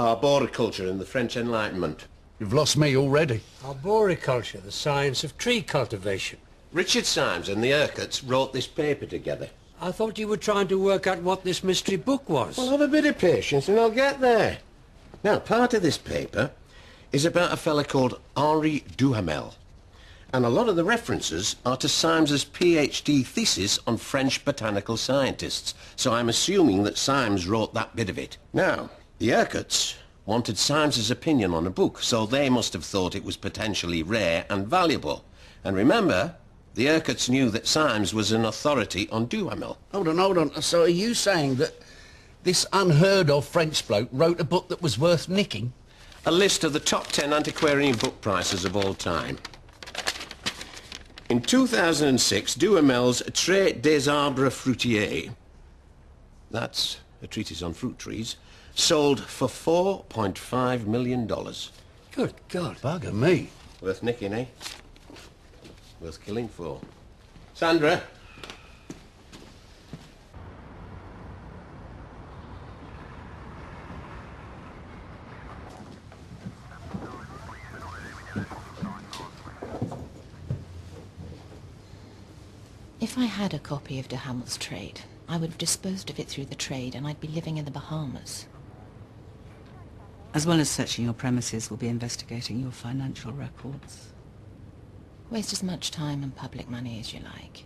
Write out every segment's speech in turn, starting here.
Arboriculture and the French Enlightenment. You've lost me already. Arboriculture, the science of tree cultivation. Richard Symes and the Urquharts wrote this paper together. I thought you were trying to work out what this mystery book was. Well, have a bit of patience and I'll get there. Now, part of this paper is about a fella called Henri Duhamel. And a lot of the references are to Symes's PhD thesis on French botanical scientists. So I'm assuming that Symes wrote that bit of it. Now, the Urquharts wanted Symes's opinion on a book, so they must have thought it was potentially rare and valuable. And remember, the Urquharts knew that Symes was an authority on Duhamel. Hold on. So are you saying that this unheard-of French bloke wrote a book that was worth nicking? A list of the top 10 antiquarian book prices of all time. In 2006, Duhamel's Trait des arbres fruitiers, that's a treatise on fruit trees, sold for $4.5 million. Good God. Bugger me. Worth nicking, eh? Worth killing for. Sandra? If I had a copy of Duhamel's Trait, I would have disposed of it through the trade and I'd be living in the Bahamas. As well as searching your premises, we'll be investigating your financial records. Waste as much time and public money as you like.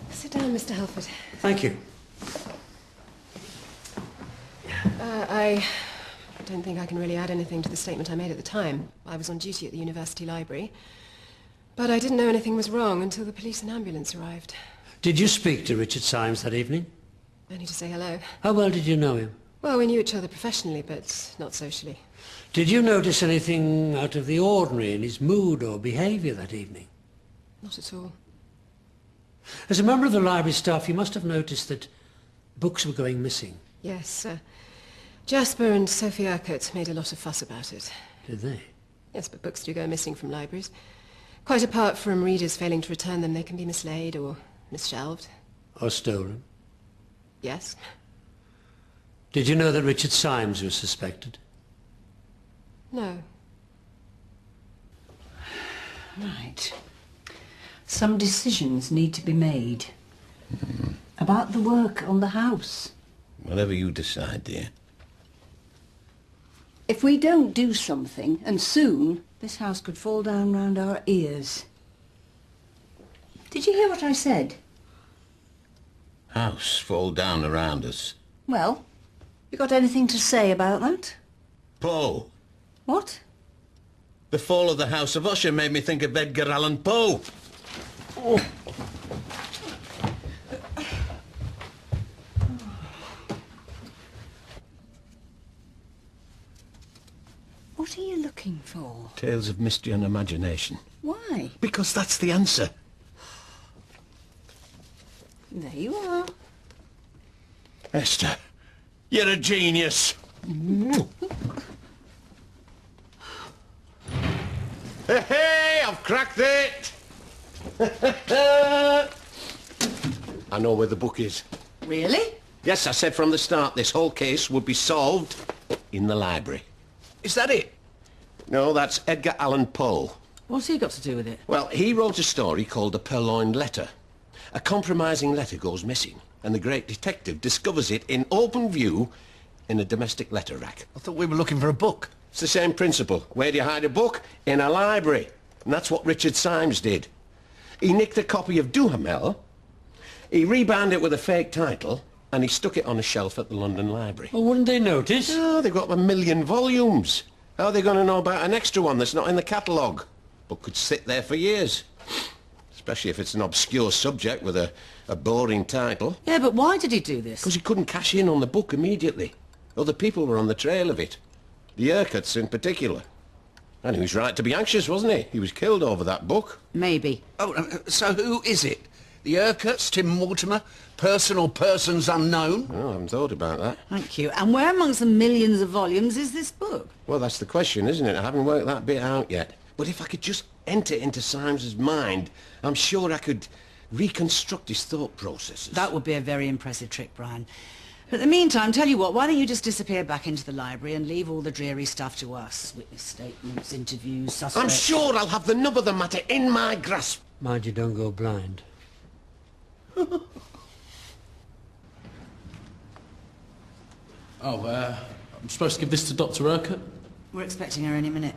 Sit down, Mr. Halford. Thank you. I don't think I can really add anything to the statement I made at the time. I was on duty at the university library, but I didn't know anything was wrong until the police and ambulance arrived. Did you speak to Richard Symes that evening? Only to say hello. How well did you know him? Well, we knew each other professionally, but not socially. Did you notice anything out of the ordinary in his mood or behaviour that evening? Not at all. As a member of the library staff, you must have noticed that books were going missing. Yes, Jasper and Sophie Urquhart made a lot of fuss about it. Did they? Yes, but books do go missing from libraries. Quite apart from readers failing to return them, they can be mislaid or misshelved. Or stolen? Yes. Did you know that Richard Symes was suspected? No. Right. Some decisions need to be made. About the work on the house. Whatever you decide, dear. If we don't do something, and soon, this house could fall down round our ears. Did you hear what I said? House fall down around us. Well, you got anything to say about that? Poe. What? The fall of the House of Usher made me think of Edgar Allan Poe. Oh. What are you looking for? Tales of mystery and imagination. Why? Because that's the answer. There you are. Esther, you're a genius. Hey, I've cracked it. I know where the book is. Really? Yes, I said from the start this whole case would be solved in the library. Is that it? No, that's Edgar Allan Poe. What's he got to do with it? Well, he wrote a story called The Purloined Letter. A compromising letter goes missing, and the great detective discovers it in open view in a domestic letter rack. I thought we were looking for a book. It's the same principle. Where do you hide a book? In a library. And that's what Richard Symes did. He nicked a copy of Duhamel, he rebound it with a fake title, and he stuck it on a shelf at the London Library. Well, wouldn't they notice? Oh, they've got 1 million volumes. How are they going to know about an extra one that's not in the catalogue? Book could sit there for years. Especially if it's an obscure subject with a boring title. Yeah, but why did he do this? Because he couldn't cash in on the book immediately. Other people were on the trail of it. The Urquharts in particular. And he was right to be anxious, wasn't he? He was killed over that book. Maybe. Oh, so who is it? The Urquharts, Tim Mortimer? Person or persons unknown? Oh, I haven't thought about that. Thank you. And where amongst the millions of volumes is this book? Well, that's the question, isn't it? I haven't worked that bit out yet. But if I could just enter into Symes's mind, I'm sure I could reconstruct his thought processes. That would be a very impressive trick, Brian. But in the meantime, tell you what, why don't you just disappear back into the library and leave all the dreary stuff to us? Witness statements, interviews, suspects... I'm sure I'll have the nub of the matter in my grasp. Mind you don't go blind. I'm supposed to give this to Dr. Urquhart. We're expecting her any minute.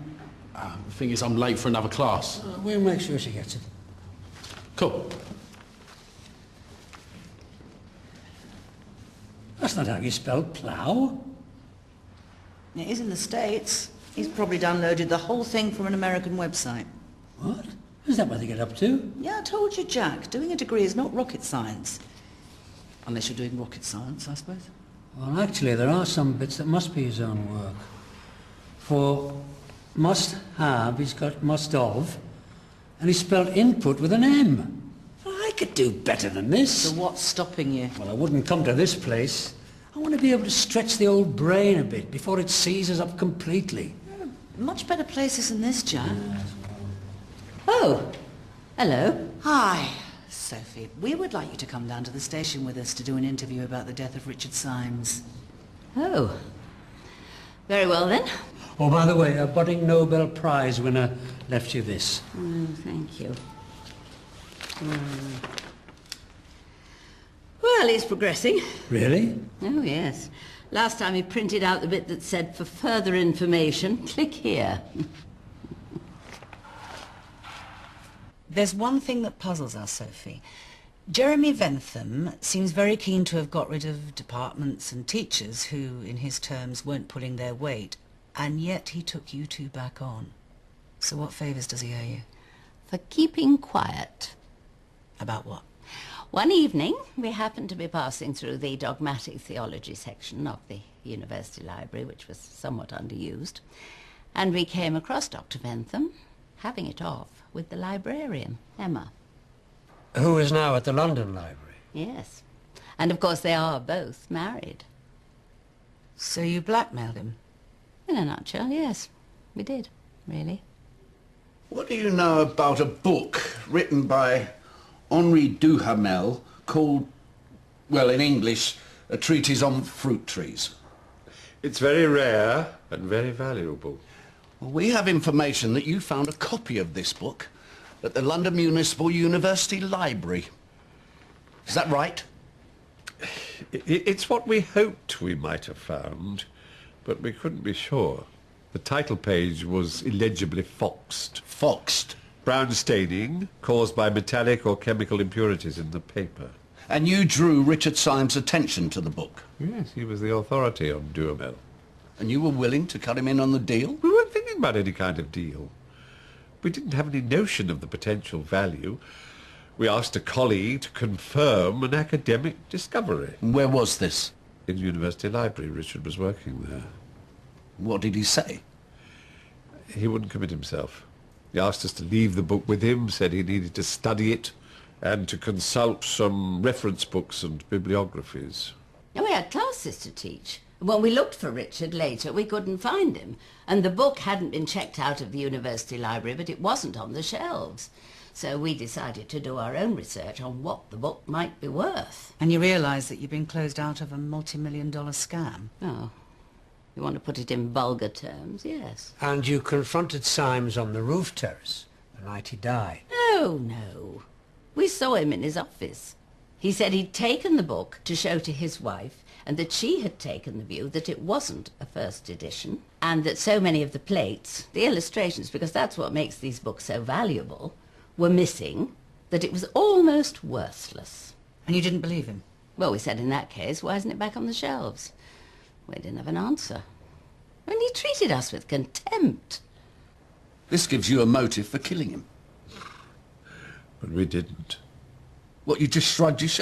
The thing is, I'm late for another class. We'll make sure she gets it. Cool. That's not how you spell plough. It is in the States. He's probably downloaded the whole thing from an American website. What? Is that what they get up to? Yeah, I told you, Jack. Doing a degree is not rocket science. Unless you're doing rocket science, I suppose. Well, actually, there are some bits that must be his own work. For must have, he's got must of, and he's spelled input with an M. Well, I could do better than this. So what's stopping you? Well, I wouldn't come to this place. I want to be able to stretch the old brain a bit before it seizes up completely. Much better places than this, Jack. Oh, hello. Hi, Sophie. We would like you to come down to the station with us to do an interview about the death of Richard Symes. Oh. Very well, then. Oh, by the way, a budding Nobel Prize winner left you this. Oh, thank you. Well, he's progressing. Really? Oh, yes. Last time he printed out the bit that said, for further information, click here. There's one thing that puzzles us, Sophie. Jeremy Bentham seems very keen to have got rid of departments and teachers who, in his terms, weren't pulling their weight, and yet he took you two back on. So what favours does he owe you? For keeping quiet. About what? One evening, we happened to be passing through the dogmatic theology section of the University Library, which was somewhat underused, and we came across Dr. Bentham having it off with the librarian, Emma. Who is now at the London Library? Yes. And of course they are both married. So you blackmailed him? In a nutshell, yes. We did, really. What do you know about a book written by Henri Duhamel called, well, in English, A Treatise on Fruit Trees? It's very rare and very valuable. Well, we have information that you found a copy of this book at the London Municipal University Library. Is that right? It's what we hoped we might have found, but we couldn't be sure. The title page was illegibly foxed. Foxed. Brown staining caused by metallic or chemical impurities in the paper. And you drew Richard Symes' attention to the book? Yes, he was the authority on Duhamel. And you were willing to cut him in on the deal? We weren't thinking about any kind of deal. We didn't have any notion of the potential value. We asked a colleague to confirm an academic discovery. And where was this? In the University Library. Richard was working there. What did he say? He wouldn't commit himself. He asked us to leave the book with him, said he needed to study it and to consult some reference books and bibliographies. And we had classes to teach. When we looked for Richard later, we couldn't find him. And the book hadn't been checked out of the university library, but it wasn't on the shelves. So we decided to do our own research on what the book might be worth. And you realise that you've been closed out of a multi-million-dollar scam? Oh, you want to put it in vulgar terms, yes. And you confronted Symes on the roof terrace the night he died. No. We saw him in his office. He said he'd taken the book to show to his wife, and that she had taken the view that it wasn't a first edition, and that so many of the plates, the illustrations, because that's what makes these books so valuable, were missing, that it was almost worthless. And you didn't believe him? Well, we said in that case, why isn't it back on the shelves? We didn't have an answer. And he treated us with contempt. This gives you a motive for killing him. But we didn't. What, you just shrugged your shoulders?